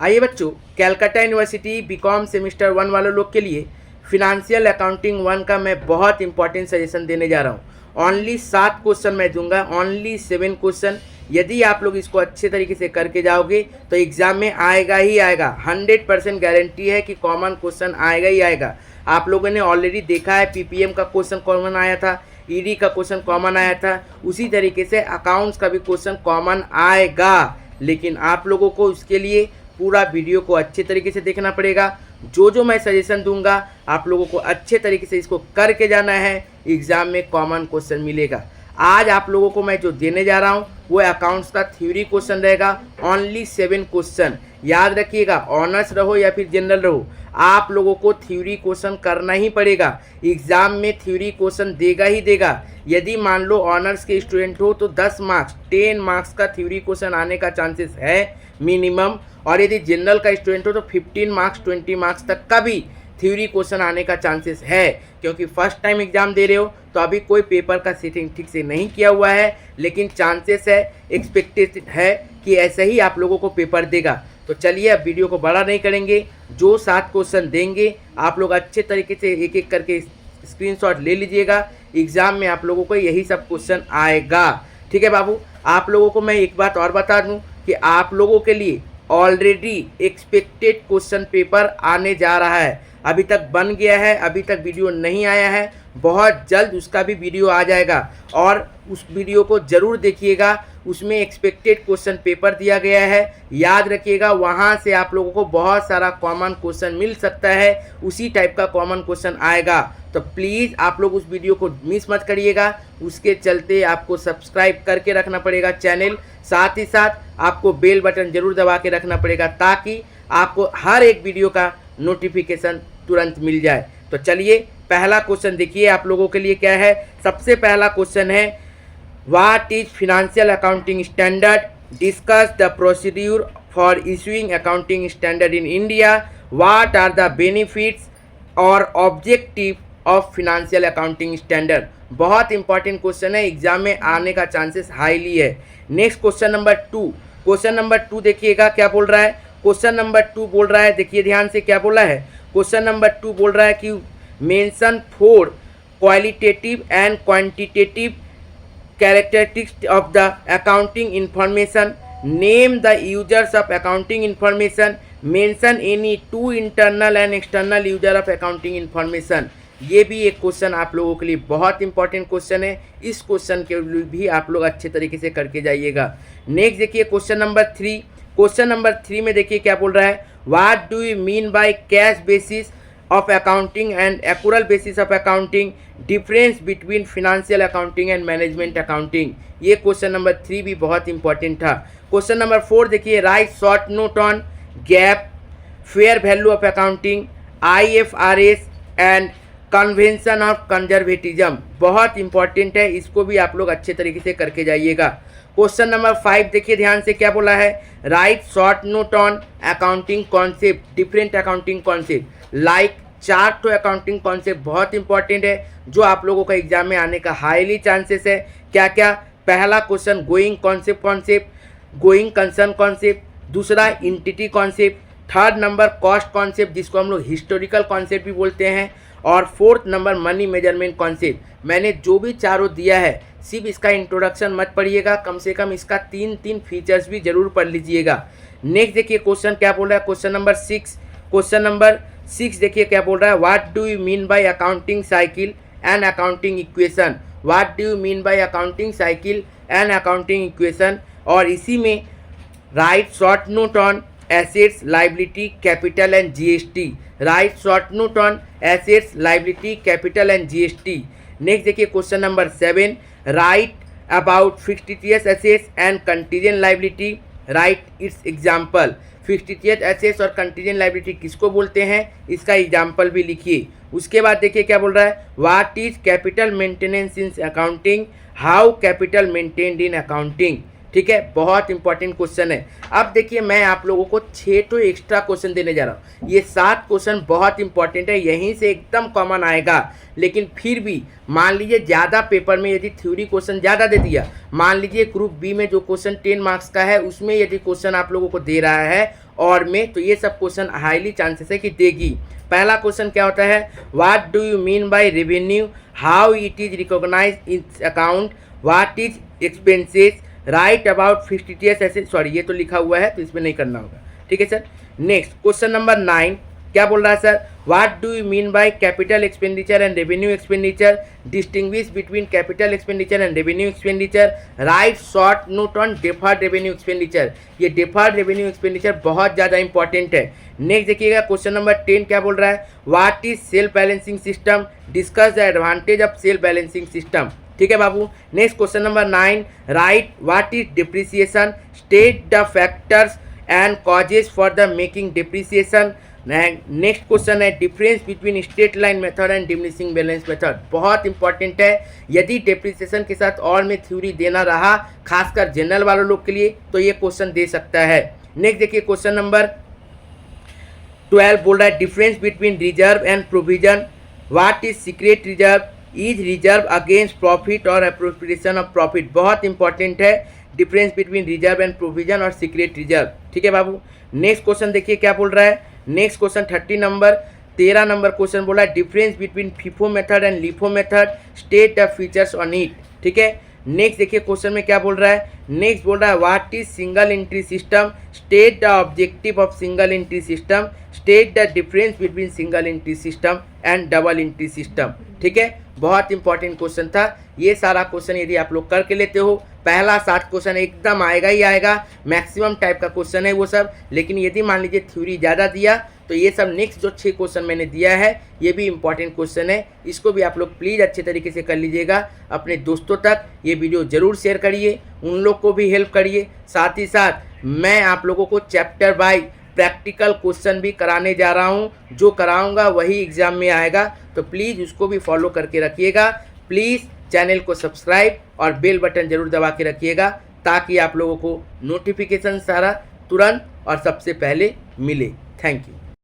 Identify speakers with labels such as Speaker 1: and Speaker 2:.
Speaker 1: आइए बच्चों, Calcutta university BCom semester 1 वालों लोग के लिए फिनेंशियल अकाउंटिंग 1 का मैं बहुत इंपॉर्टेंट सजेशन देने जा रहा हूँ। ओनली 7 क्वेश्चन मैं दूंगा, ओनली 7 क्वेश्चन। यदि आप लोग इसको अच्छे तरीके से करके जाओगे तो एग्जाम में आएगा ही आएगा। 100% गारंटी है कि कॉमन क्वेश्चन आएगा ही आएगा। आप लोगों ने ऑलरेडी देखा है, पीपीएम का क्वेश्चन कॉमन आया था, ईडी का क्वेश्चन कॉमन आया था, उसी तरीके से अकाउंट्स का भी क्वेश्चन कॉमन आएगा। लेकिन आप लोगों को उसके लिए पूरा वीडियो को अच्छे तरीके से देखना पड़ेगा। जो मैं सजेशन दूंगा आप लोगों को अच्छे तरीके से इसको करके जाना है, एग्जाम में कॉमन क्वेश्चन मिलेगा। आज आप लोगों को मैं जो देने जा रहा हूँ वो अकाउंट्स का थ्योरी क्वेश्चन रहेगा, ओनली 7 क्वेश्चन। याद रखिएगा, ऑनर्स रहो या फिर जनरल रहो, आप लोगों को थ्योरी क्वेश्चन करना ही पड़ेगा। एग्जाम में थ्योरी क्वेश्चन देगा ही देगा। यदि मान लो ऑनर्स के स्टूडेंट हो तो 10 मार्क्स 10 मार्क्स का थ्योरी क्वेश्चन आने का चांसेस है मिनिमम, और यदि जनरल का स्टूडेंट हो तो 15 मार्क्स 20 मार्क्स तक का भी थ्योरी क्वेश्चन आने का चांसेस है। क्योंकि फर्स्ट टाइम एग्जाम दे रहे हो तो अभी कोई पेपर का सेटिंग ठीक से नहीं किया हुआ है, लेकिन चांसेस है, एक्सपेक्टेड है कि ऐसे ही आप लोगों को पेपर देगा। तो चलिए अब वीडियो को बड़ा नहीं करेंगे, जो 7 क्वेश्चन देंगे आप लोग अच्छे तरीके से एक एक करके स्क्रीनशॉट ले लीजिएगा। एग्जाम में आप लोगों को यही सब क्वेश्चन आएगा। ठीक है बाबू, आप लोगों को मैं एक बात और बता दूं कि आप लोगों के लिए ऑलरेडी एक्सपेक्टेड क्वेश्चन पेपर आने जा रहा है। अभी तक बन गया है, अभी तक वीडियो नहीं आया है, बहुत जल्द उसका भी वीडियो आ जाएगा और उस वीडियो को ज़रूर देखिएगा। उसमें एक्सपेक्टेड क्वेश्चन पेपर दिया गया है, याद रखिएगा। वहाँ से आप लोगों को बहुत सारा कॉमन क्वेश्चन मिल सकता है, उसी टाइप का कॉमन क्वेश्चन आएगा। तो प्लीज़ आप लोग उस वीडियो को मिस मत करिएगा। उसके चलते आपको सब्सक्राइब करके रखना पड़ेगा चैनल, साथ ही साथ आपको बेल बटन ज़रूर दबा के रखना पड़ेगा ताकि आपको हर एक वीडियो का नोटिफिकेशन तुरंत मिल जाए। तो चलिए पहला क्वेश्चन देखिए आप लोगों के लिए क्या है। सबसे पहला क्वेश्चन है, what is financial accounting standard, discuss the procedure for issuing accounting standard in India, what are the benefits और objective of financial accounting standard. बहुत इंपॉर्टेंट क्वेश्चन है, एग्जाम में आने का चांसेस हाईली है। Next question number 2, question number 2 देखिएगा क्या बोल रहा है। क्वेश्चन नंबर 2 बोल रहा है, देखिए ध्यान से क्या बोला है। क्वेश्चन नंबर 2 बोल रहा है कि mention 4 qualitative and quantitative characteristics of the accounting information, name the users of accounting information, mention any 2 internal and external user of accounting information. ये भी एक क्वेश्चन आप लोगों के लिए बहुत इंपॉर्टेंट क्वेश्चन है। इस क्वेश्चन के लिए भी आप लोग अच्छे तरीके से करके जाइएगा। नेक्स्ट देखिए क्वेश्चन नंबर 3, क्वेश्चन नंबर 3 में देखिए क्या बोल रहा है, what do you mean by cash basis of accounting and accrual basis of accounting, difference between financial accounting and management accounting. ये क्वेश्चन नंबर 3 भी बहुत इंपॉर्टेंट था। क्वेश्चन नंबर 4 देखिए, right short note on gap, fair value of accounting, IFRS and convention of conservatism. बहुत important है, इसको भी आप लोग अच्छे तरीके से करके जाइएगा। क्वेश्चन नंबर 5 देखिए ध्यान से क्या बोला है, right short note on accounting concept, different accounting concept like 4 तो अकाउंटिंग कॉन्सेप्ट बहुत इंपॉर्टेंट है जो आप लोगों का एग्जाम में आने का हाईली चांसेस है। क्या क्या, पहला question going concept, going concern concept, दूसरा entity concept, third number cost concept जिसको हम लोग हिस्टोरिकल कॉन्सेप्ट भी बोलते हैं, और fourth number money measurement concept. मैंने जो भी चारों दिया है सिर्फ इसका इंट्रोडक्शन मत पढ़िएगा, कम से कम इसका 3 फीचर्स भी जरूर पढ़ लीजिएगा। नेक्स्ट देखिए क्वेश्चन क्या बोल रहा है, क्वेश्चन नंबर 6, क्वेश्चन नंबर 6 देखिए क्या बोल रहा है, what do you mean by accounting cycle and accounting equation, what do you mean by accounting cycle and accounting equation. और इसी में write short note on assets, liability, capital and GST, write short note on assets, liability, capital and GST। Next देखिए question number 7, write about fictitious assets and contingent liability, write its example. Fictitious assets और contingent liability किसको बोलते हैं, इसका example भी लिखिए। उसके बाद देखिए क्या बोल रहा है, what is capital maintenance in accounting, how capital maintained in accounting. ठीक है, बहुत इंपॉर्टेंट क्वेश्चन है। अब देखिए मैं आप लोगों को 6 तो एक्स्ट्रा क्वेश्चन देने जा रहा हूँ। ये 7 क्वेश्चन बहुत इंपॉर्टेंट है, यहीं से एकदम कॉमन आएगा। लेकिन फिर भी मान लीजिए ज़्यादा पेपर में यदि थ्योरी क्वेश्चन ज़्यादा दे दिया, मान लीजिए ग्रुप बी में जो क्वेश्चन 10 मार्क्स का है उसमें यदि क्वेश्चन आप लोगों को दे रहा है और में, तो ये सब क्वेश्चन हाईली चांसेस है कि देगी। पहला क्वेश्चन क्या होता है, what do you mean by revenue, how it is recognise in account, what is expenses, write about fictitious ऐसे, सॉरी ये तो लिखा हुआ है तो इसमें नहीं करना होगा, ठीक है सर। नेक्स्ट क्वेश्चन नंबर 9 क्या बोल रहा है sir, what do you mean by capital expenditure and revenue expenditure, distinguish between capital expenditure and revenue expenditure, right short note on deferred revenue expenditure. ये डेफर्ड रेवेन्यू एक्सपेंडिचर बहुत ज़्यादा important है। Next देखिएगा question number 10 क्या बोल रहा है, what is self balancing system, discuss the advantage of self balancing system, ठीक है बाबू। Next question number 9, write what is depreciation, state the factors and causes for the making depreciation. Next question है difference between straight line method and diminishing balance method, बहुत important है। यदि depreciation के साथ और में थ्योरी देना रहा, खासकर जनरल वालों लोग के लिए, तो ये क्वेश्चन दे सकता है। नेक्स्ट देखिए क्वेश्चन नंबर 12 बोल रहा है difference between reserve and provision, what is secret reserve, is reserve against profit और अप्रोप्रिएशन ऑफ प्रॉफिट, बहुत इंपॉर्टेंट है difference between reserve and provision और सीक्रेट रिजर्व, ठीक है बाबू। नेक्स्ट क्वेश्चन देखिए क्या बोल रहा है, नेक्स्ट क्वेश्चन 13 नंबर क्वेश्चन बोला difference between FIFO method and LIFO method, state the features on it, ठीक है। नेक्स्ट देखिए क्वेश्चन में क्या बोल रहा है, नेक्स्ट बोल रहा है what is single entry system, state the objective of single entry system, state the difference between single entry system and double entry system, ठीक है। बहुत इंपॉर्टेंट क्वेश्चन था ये सारा क्वेश्चन, यदि आप लोग करके लेते हो पहला 7 क्वेश्चन एकदम आएगा ही आएगा, मैक्सिमम टाइप का क्वेश्चन है वो सब। लेकिन यदि मान लीजिए थ्योरी ज़्यादा दिया तो ये सब नेक्स्ट जो 6 क्वेश्चन मैंने दिया है ये भी इंपॉर्टेंट क्वेश्चन है, इसको भी आप लोग प्लीज़ अच्छे तरीके से कर लीजिएगा। अपने दोस्तों तक ये वीडियो ज़रूर शेयर करिए, उन लोग को भी हेल्प करिए। साथ ही साथ मैं आप लोगों को चैप्टर बाय प्रैक्टिकल क्वेश्चन भी कराने जा रहा हूँ, जो कराऊंगा वही एग्ज़ाम में आएगा, तो प्लीज़ उसको भी फॉलो करके रखिएगा। प्लीज़ चैनल को सब्सक्राइब और बेल बटन ज़रूर दबा के रखिएगा ताकि आप लोगों को नोटिफिकेशन सारा तुरंत और सबसे पहले मिले। Thank you.